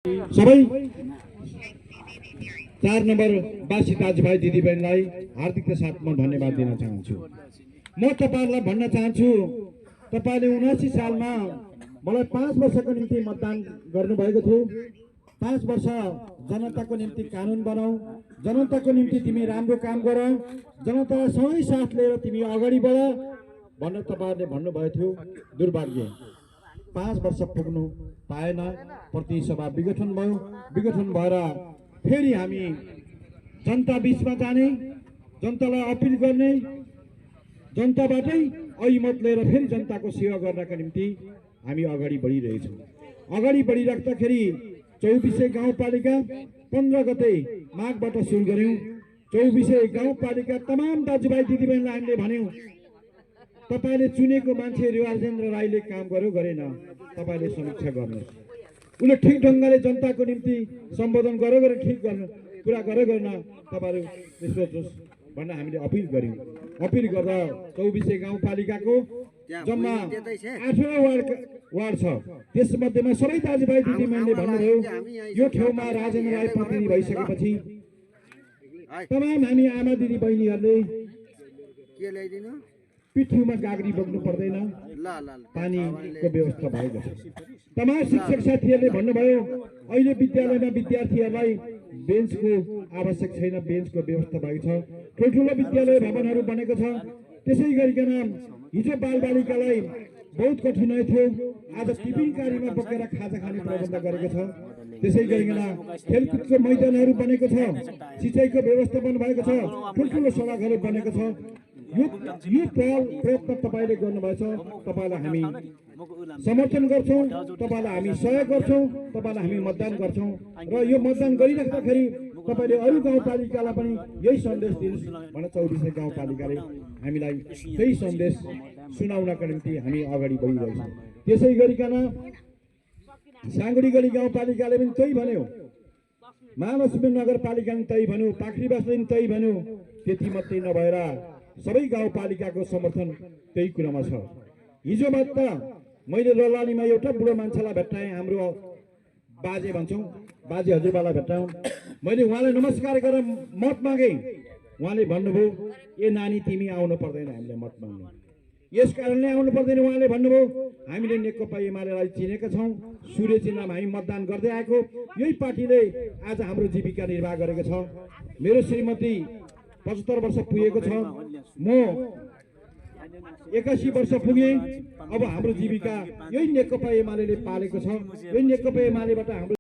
सबै 4 नम्बर बासी दाजुभाइ दिदीबहिनीलाई हार्दिकका साथ म धन्यवाद दिन चाहन्छु। म तपाईहरुलाई भन्न चाहन्छु, तपाईले 79 सालमा मलाई 5 वर्षको निम्ति मतदान गर्नुभएको थियो। 5 वर्ष जनताको निम्ति कानुन बनाऊ, जनताको निम्ति तिमी राम्रो काम गर, जनतालाई सँगै साथ लिएर तिमी अगाडि बढ भनेर तपाईहरुले भन्नुभएको थियो। दुर्भाग्य 5 वर्ष पुग्नु पाएन। प्रतिनिधि सभा विघटन भयो। विघटन भएर फेरि हामी जनता बीचमा जाने, जनतालाई अपिल गर्ने, जनताबाटै ऐमत लिएर फेरि जनताको सेवा गर्नका निम्ति हामी अगाडि बढिरहेछौँ। अगाडि बढिराख्दाखेरि 24 गाउँपालिका 15 गते माघबाट सुरु गर्यौं। 24 गाउँपालिका तमाम दाजुभाइ दिदीबहिनीलाई हामीले भन्यौं, तपाईले चुनेको मान्छे रिवाजेन्द्र राईले काम गर्यो गरेन, तपाईले समीक्षा गर्नुहोस्। उनले ठिक ढंगले जनताको निम्ति सम्बोधन गर्यो गरे ठिक गर्न कुरा गर्यो गर्न तपाईहरु सोच्नुहोस् भनेर हामीले अपिल गर्यौं। अपिल गर्दा 24 गाउँपालिकाको जम्मा 8 वार्ड छ। त्यसमध्येमा सबै दाजुभाइ दिदीबहिनीले भन्नुभयो यो ठाउँमा राजेन्द्र राई प्रतिनिधि भइसकेपछि तमाम हामी आमा दिदी बहिनीहरूले के ल्याइदिनु, पिठ्यूमा गाग्री बोक्नु पर्दैन, पानीको व्यवस्था भएको छ। तमाम शिक्षक साथीहरूले भन्नुभयो अहिले विद्यालयमा विद्यार्थीहरूलाई बेन्चको आवश्यक छैन, बेन्चको व्यवस्था भएको छ। ठुल्ठुलो विद्यालय भवनहरू बनेको छ। त्यसै गरिकन हिजो बालबालिकालाई बहुत कठिनाइ थियो, आज टिफिन कारीमा बोकेर खाजा खाने प्रबन्ध गरेको छ। त्यसै गरिकन खेलकुदको मैदानहरू बनेको छ, सिँचाइको व्यवस्थापन भएको छ, ठुल्ठुलो सडकहरू बनेको छ। यो पहल प्रयत्न तपाईले गर्नुभएछ, तपाईलाई हामी समर्थन गर्छौं, तपाईलाई हामी सहयोग गर्छौं, तपाईलाई हामी मतदान गर्छौं। र यो मतदान गरिराख्दाखेरि तपाईले अरु गाउँपालिकालाई पनि यही सन्देश दिनुस् भनेर 24 गाउँपालिकाले हामीलाई त्यही सन्देश सुनाउनका निम्ति हामी अगाडि बढिरहेछौँ। त्यसै गरिकन साङ्गुडीगढी गाउँपालिकाले पनि त्यही भन्यो, महालक्ष्मी नगरपालिकाले पनि त्यही भन्यो, पाखरीबासले पनि त्यही भन्यो। त्यति मात्रै नभएर सबै गाउँपालिकाको समर्थन त्यही कुरामा छ। हिजो मात्र मैले ललानीमा एउटा बुढो मान्छेलाई भेट्टाएँ, हाम्रो बाजे भन्छौँ, बाजे हजुरबालाई भेट्टाउँ। मैले उहाँलाई नमस्कार गरेर मत मागे। उहाँले भन्नुभयो ए नानी तिमी आउनु पर्दैन हामीले मत माग्नु, यस कारणले आउनु पर्दैन। उहाँले भन्नुभयो हामीले नेकपा एमालेलाई चिनेका छौँ, सूर्य चिन्हमा हामी मतदान गर्दै आएको, यही पार्टीले आज हाम्रो जीविका निर्वाह गरेको छ। मेरो श्रीमती 75 वर्ष पुगेको छ, म 81 वर्ष पुगे। अब हाम्रो जीविका यही नेकपा एमालेले पालेको छ। यही नेकपा एमालेबाट हाम्रो